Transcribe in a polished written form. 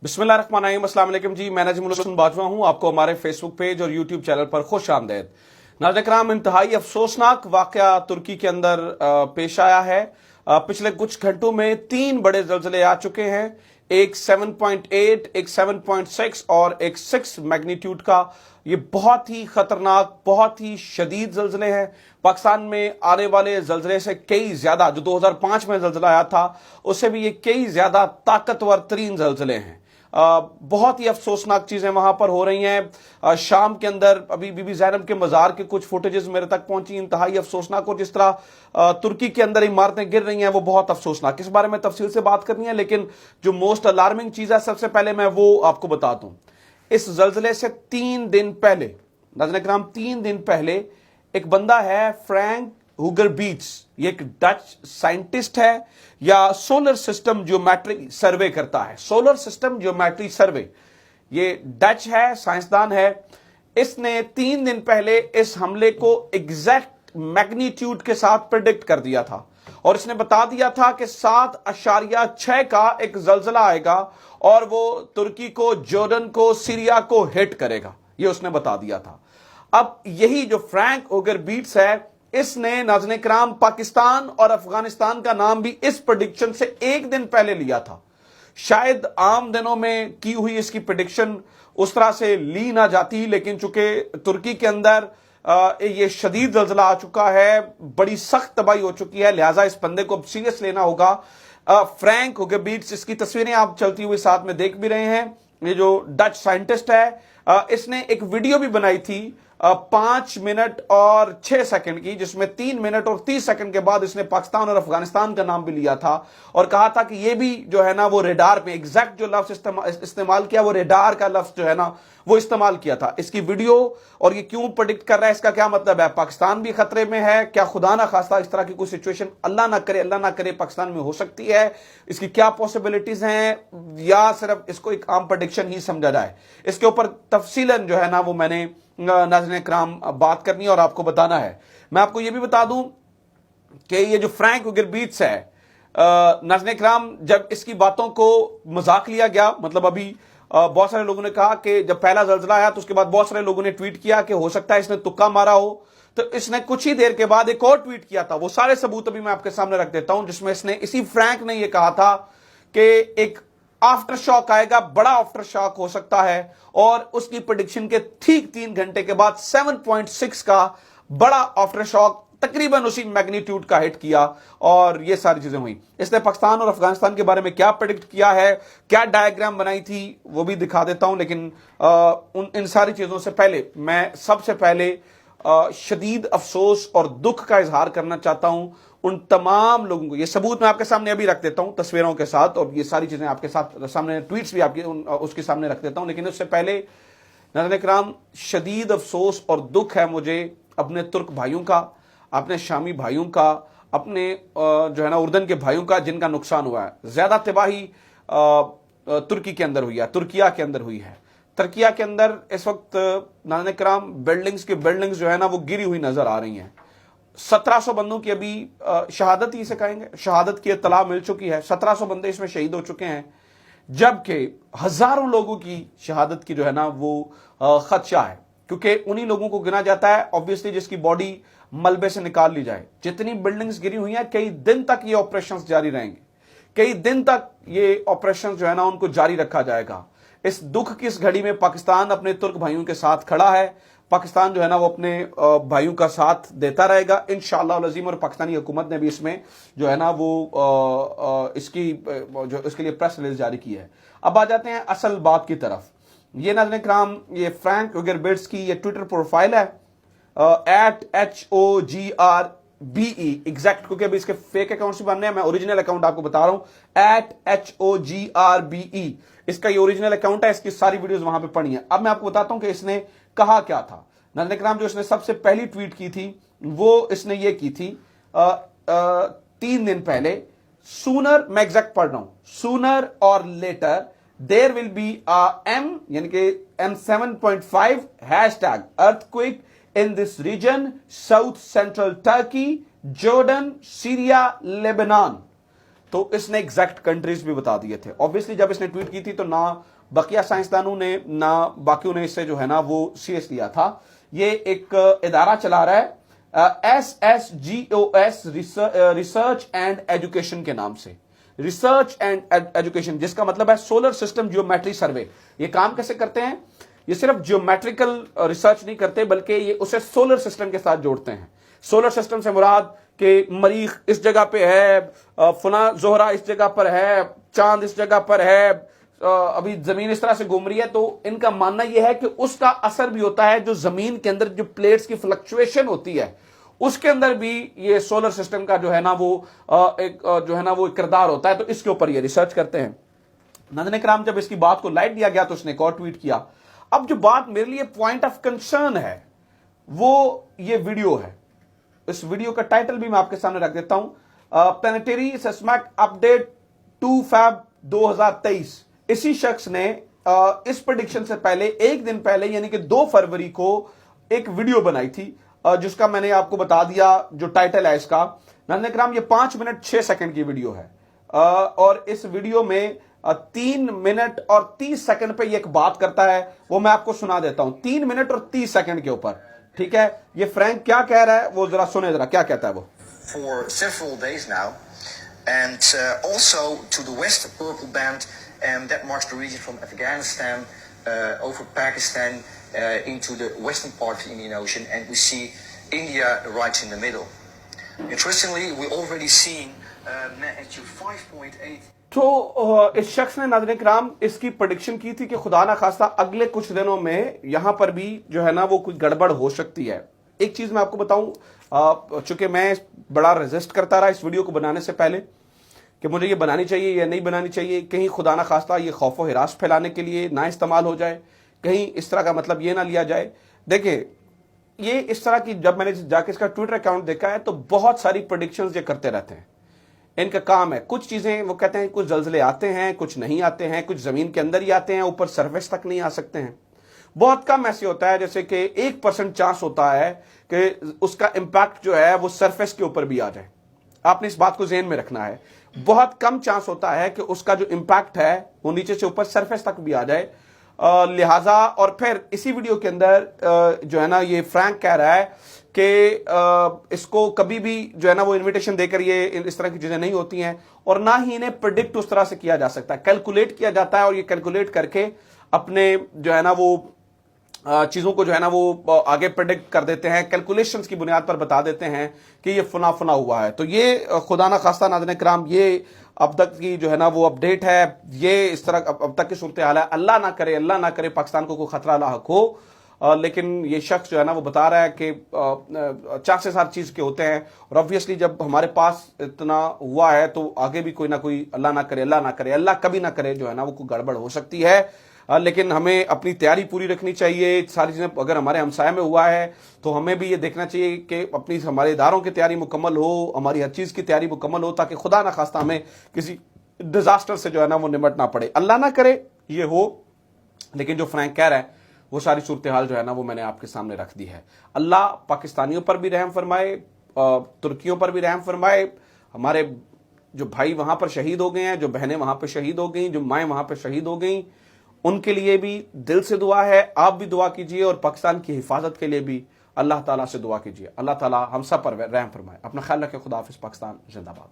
बिस्मिल्लाहिर्रहमानिर्रहीम, अस्सलाम वालेकुम जी। मैं नजीमुल हसन बाजवा हूं। आपको हमारे फेसबुक पेज और यूट्यूब चैनल पर खुश आमदेद। नाज़रीन किराम, इंतहाई अफसोसनाक वाक़या तुर्की के अंदर पेश आया है। पिछले कुछ घंटों में 3 बड़े ज़लज़ले आ चुके हैं। एक 7.8, एक 7.6 और एक 6 मैग्नीट्यूड का। ये बहुत ही खतरनाक, बहुत ही शदीद ज़लज़ले हैं। पाकिस्तान में आने वाले ज़लज़ले से कई ज़्यादा, जो 2005 में ज़लज़ला आया था उससे भी ये कई ज़्यादा ताकतवर तरीन ज़लज़ले हैं। बहुत ही अफसोसनाक चीजें वहां पर हो रही हैं। शाम के अंदर अभी बीबी ज़ैनब के मज़ार के कुछ फुटेजेस मेरे तक पहुंची, इंतहाई अफसोसनाक। और जिस तरह तुर्की के अंदर इमारतें गिर रही हैं वो बहुत अफसोसनाक। इस बारे में तफसील से बात करनी है, लेकिन जो मोस्ट अलार्मिंग चीज है सबसे पहले मैं वो आपको बता दूं। इस जल्जले से 3 दिन पहले, नाज़रीन किराम, 3 दिन पहले एक बंदा है फ्रैंक हुगर बीट्स। ये एक डच साइंटिस्ट है या सोलर सिस्टम ज्योमेट्री सर्वे करता है। सोलर सिस्टम ज्योमेट्री सर्वे, ये डच है, साइंसदान है। इसने 3 दिन पहले इस हमले को एग्जैक्ट मैग्नीट्यूड के साथ प्रिडिक्ट कर दिया था और इसने बता दिया था कि 7.6 का एक जल्जला आएगा और वो तुर्की को, जॉर्डन को, सीरिया को हिट करेगा। ये उसने बता दिया था। अब यही जो फ्रैंक हुगर बीट्स है, इसने नाज़रीन किराम पाकिस्तान और अफगानिस्तान का नाम भी इस प्रेडिक्शन से 1 दिन पहले लिया था। शायद आम दिनों में की हुई इसकी प्रेडिक्शन उस तरह से ली ना जाती, लेकिन चूंकि तुर्की के अंदर ये शदीद जल्जला आ चुका है, बड़ी सख्त तबाही हो चुकी है, लिहाजा इस बंदे को अब सीरियस लेना होगा। फ्रैंक हुगर बीट्स, इसकी तस्वीरें आप चलती हुई साथ में देख भी रहे हैं। ये जो डच साइंटिस्ट है, इसने एक वीडियो भी बनाई थी 5 मिनट और 6 सेकंड की, जिसमें 3 मिनट और 30 सेकंड के बाद इसने पाकिस्तान और अफगानिस्तान का नाम भी लिया था और कहा था कि ये भी जो है ना वो रेडार में, एग्जैक्ट जो लफ्ज इस्तेमाल किया वो रेडार का लफ्ज जो है ना वो इस्तेमाल किया था। इसकी वीडियो, और ये क्यों प्रेडिक्ट कर रहा है, इसका क्या मतलब है? पाकिस्तान भी खतरे में है क्या? खुदा ना खास्ता इस तरह की कोई सिचुएशन, अल्लाह ना करे पाकिस्तान में हो सकती है? इसकी क्या पॉसिबिलिटीज हैं, या सिर्फ इसको एक आम प्रेडिक्शन ही समझा जाए? इसके ऊपर तफसीलन जो है ना वो मैंने नाज़रीन किराम बात करनी है और आपको बताना है। मैं आपको यह भी बता दूं कि ये जो फ्रैंक हुगर बीट्स है, नाज़रीन किराम, जब इसकी बातों को मजाक लिया गया, मतलब अभी बहुत सारे लोगों ने कहा कि जब पहला जल्जला आया तो उसके बाद बहुत सारे लोगों ने ट्वीट किया कि हो सकता है इसने तुक्का मारा हो। तो इसने कुछ ही देर के बाद एक और ट्वीट किया था, वो सारे सबूत अभी मैं आपके सामने रख देता हूं, जिसमें इसने, इसी फ्रैंक ने यह कहा था कि एक आफ्टर शॉक आएगा, बड़ा आफ्टर शॉक हो सकता है। और उसकी प्रेडिक्शन के ठीक 3 घंटे के बाद 7.6 का बड़ा आफ्टर शॉक तकरीबन उसी मैग्नीट्यूड का हिट किया और ये सारी चीजें हुई। इसने पाकिस्तान और अफगानिस्तान के बारे में क्या प्रेडिक्ट किया है, क्या डायग्राम बनाई थी, वो भी दिखा देता हूं। लेकिन इन सारी चीजों से पहले मैं सबसे पहले शदीद अफसोस और दुख का इजहार करना चाहता हूं उन तमाम लोगों को। ये सबूत मैं आपके सामने अभी रख देता हूं तस्वीरों के साथ, और ये सारी चीजें आपके साथ सामने, ट्वीट्स भी आपके उसके सामने रख देता हूं। लेकिन उससे पहले नाज़रीन किराम, शदीद अफसोस और दुख है मुझे अपने तुर्क भाइयों का, अपने शामी भाइयों का, अपने जो है ना उर्दन के भाइयों का, जिनका नुकसान हुआ है। ज्यादा तबाही तुर्की के अंदर हुई है, तुर्किया के अंदर हुई है। तुर्किया के अंदर इस वक्त नाज़रीन किराम बिल्डिंग्स जो है ना वो गिरी हुई नजर आ रही हैं। 1700 बंदों की अभी शहादत ही इसे कहेंगे, शहादत की इत्तला मिल चुकी है। 1700 बंदे इसमें शहीद हो चुके हैं, जबकि हजारों लोगों की शहादत की जो है ना वो खदशा है, क्योंकि उन्हीं लोगों को गिना जाता है ऑब्वियसली जिसकी बॉडी मलबे से निकाल ली जाए। जितनी बिल्डिंग्स गिरी हुई हैं, कई दिन तक ये ऑपरेशंस जारी रहेंगे, कई दिन तक ये ऑपरेशन जो है ना उनको जारी रखा जाएगा। इस दुख की इस घड़ी में पाकिस्तान अपने तुर्क भाइयों के साथ खड़ा है। पाकिस्तान जो है ना वो अपने भाइयों का साथ देता रहेगा इंशाअल्लाह अज़ीम। और पाकिस्तानी हुकूमत ने भी इसमें जो है ना वो इसके लिए प्रेस रिलीज जारी की है। अब आ जाते हैं असल बात की तरफ। ये नाज़रीन किराम, ये फ्रैंक हुगर बीट्स की ये ट्विटर प्रोफाइल है @HOGRBE एग्जैक्ट, क्योंकि अभी इसके फेक अकाउंट्स भी बनने हैं। मैं ओरिजिनल अकाउंट आपको बता रहा हूं, @HOGRBE इसका ये ओरिजिनल अकाउंट है। इसकी सारी वीडियोस वहां पे पड़ी हैं। अब मैं आपको बताता हूं कि इसने कहा क्या था। नाज़रीन किराम, जो इसने सबसे पहली ट्वीट की थी वो इसने ये की थी 3 दिन पहले। सूनर, मैं एग्जैक्ट पढ़ रहा हूं, सूनर और later there will be M यानी कि M7.5 #earthquake in this region, South Central Turkey, Jordan, Syria, Lebanon. تو اس نے ایگزیکٹ کنٹریز بھی بتا دیے تھے. آبویسلی جب اس نے ٹویٹ کی تھی تو نہ بقیہ سائنسدانوں نے نہ باقیوں نے اس سے جو ہے نا وہ سیریس لیا تھا. یہ ایک ادارہ چلا رہا ہے SSGOS ریسرچ اینڈ ایجوکیشن کے نام سے, ریسرچ اینڈ ایجوکیشن, جس کا مطلب ہے سولر سسٹم جیومیٹری سروے. یہ کام کیسے کرتے ہیں؟ یہ صرف جیومیٹریکل ریسرچ نہیں کرتے بلکہ یہ اسے سولر سسٹم کے ساتھ جوڑتے ہیں. سولر سسٹم سے مراد کہ مریخ اس جگہ پہ ہے, فلاں زہرہ اس جگہ پر ہے, چاند اس جگہ پر ہے, ابھی زمین اس طرح سے گھوم رہی ہے. تو ان کا ماننا یہ ہے کہ اس کا اثر بھی ہوتا ہے جو زمین کے اندر جو پلیٹس کی فلکچویشن ہوتی ہے اس کے اندر بھی یہ سولر سسٹم کا جو ہے نا وہ ایک جو ہے نا وہ کردار ہوتا ہے. تو اس کے اوپر یہ ریسرچ کرتے ہیں. ناظرین کرام, جب اس کی بات کو لائٹ دیا گیا تو اس نے ایک اور ٹویٹ کیا. اب جو بات میرے لیے پوائنٹ آف کنسرن ہے وہ یہ ویڈیو ہے. اس ویڈیو کا ٹائٹل بھی میں آپ کے سامنے رکھ دیتا ہوں, پلانیٹری سیسمک اپڈیٹ 2 فیب 2023. اسی شخص نے اس پریڈکشن سے پہلے ایک دن پہلے یعنی کہ 2 فروری کو ایک ویڈیو بنائی تھی جس کا میں نے آپ کو بتا دیا جو ٹائٹل ہے اس کا. ناظرین کرام, یہ 5 منٹ 6 سیکنڈ کی ویڈیو ہے اور اس ویڈیو میں 3 منٹ اور 30 سیکنڈ پہ یہ ایک بات کرتا ہے, وہ میں آپ کو سنا دیتا ہوں 3 منٹ اور 30 سیکنڈ کے اوپر. ٹھیک ہے, یہ فرینک کیا کہہ رہا ہے وہ ذرا سنیں, ذرا کیا کہتا ہے وہ. For several days now, and also to the west purple band, and that marks the region from Afghanistan over Pakistan into the western part of the Indian Ocean, and we see India right in the middle. Interestingly, we already seen magnitude 5.8. تو اس شخص نے ناظرین کرام اس کی prediction کی تھی کہ خدا نہ خواستہ اگلے کچھ دنوں میں یہاں پر بھی جو ہے نا وہ کوئی گڑبڑ ہو سکتی ہے. ایک چیز میں آپ کو بتاؤں, چونکہ میں بڑا ریزسٹ کرتا رہا اس ویڈیو کو بنانے سے پہلے کہ مجھے یہ بنانی چاہیے یا نہیں بنانی چاہیے, کہیں خدا نہ خواستہ یہ خوف و ہراس پھیلانے کے لیے نہ استعمال ہو جائے, کہیں اس طرح کا مطلب یہ نہ لیا جائے. دیکھیں یہ اس طرح کی جب میں نے جا کے اس کا ٹویٹر اکاؤنٹ دیکھا ہے تو بہت ساری پریڈکشنز یہ کرتے رہتے ہیں. ان کا کام ہے, کچھ چیزیں وہ کہتے ہیں کچھ زلزلے آتے ہیں کچھ نہیں آتے ہیں, کچھ زمین کے اندر ہی آتے ہیں اوپر سرفیس تک نہیں آ سکتے ہیں. بہت کم ایسے ہوتا ہے جیسے کہ 1% چانس ہوتا ہے کہ اس کا امپیکٹ جو ہے وہ سرفیس کے اوپر بھی آ جائے. آپ نے اس بات کو ذہن میں رکھنا ہے, بہت کم چانس ہوتا ہے کہ اس کا جو امپیکٹ ہے وہ نیچے سے اوپر سرفیس تک بھی آ جائے. لہذا اور پھر اسی ویڈیو کے اندر جو ہے نا یہ فرینک کہہ رہا ہے کہ اس کو کبھی بھی جو ہے نا وہ انویٹیشن دے کر یہ اس طرح کی چیزیں نہیں ہوتی ہیں اور نہ ہی انہیں پریڈکٹ اس طرح سے کیا جا سکتا ہے. کیلکولیٹ کیا جاتا ہے اور یہ کیلکولیٹ کر کے اپنے جو ہے نا وہ چیزوں کو جو ہے نا وہ آگے پریڈکٹ کر دیتے ہیں, کیلکولیشنز کی بنیاد پر بتا دیتے ہیں کہ یہ فنا فنا ہوا ہے. تو یہ خدا نہ خواستہ ناظرین کرام یہ اب تک کی جو ہے نا وہ اپڈیٹ ہے, یہ اس طرح اب تک کی صورتحال ہے. اللہ نہ کرے پاکستان کو کوئی خطرہ لاحق ہو, لیکن یہ شخص جو ہے نا وہ بتا رہا ہے کہ چانسز ہر چیز کے ہوتے ہیں اور obviously جب ہمارے پاس اتنا ہوا ہے تو آگے بھی کوئی نہ کوئی اللہ نہ کرے کبھی نہ کرے جو ہے نا وہ کوئی گڑبڑ ہو سکتی ہے. لیکن ہمیں اپنی تیاری پوری رکھنی چاہیے. ساری چیزیں اگر ہمارے ہمسائے میں ہوا ہے تو ہمیں بھی یہ دیکھنا چاہیے کہ اپنی ہمارے اداروں کی تیاری مکمل ہو, ہماری ہر چیز کی تیاری مکمل ہو تاکہ خدا نہ خواستہ ہمیں کسی ڈیزاسٹر سے جو ہے نا وہ نمٹنا پڑے. اللہ نہ کرے یہ ہو, لیکن جو فرینک کہہ رہا ہے وہ ساری صورتحال جو ہے نا وہ میں نے آپ کے سامنے رکھ دی ہے. اللہ پاکستانیوں پر بھی رحم فرمائے, ترکیوں پر بھی رحم فرمائے. ہمارے جو بھائی وہاں پر شہید ہو گئے ہیں, جو بہنیں وہاں پہ شہید ہو گئیں, جو مائیں وہاں پہ شہید ہو گئیں, ان کے لیے بھی دل سے دعا ہے. آپ بھی دعا کیجئے اور پاکستان کی حفاظت کے لیے بھی اللہ تعالیٰ سے دعا کیجئے. اللہ تعالیٰ ہم سب پر رحم فرمائے. اپنا خیال رکھیں. خدا حافظ. پاکستان زندہ باد.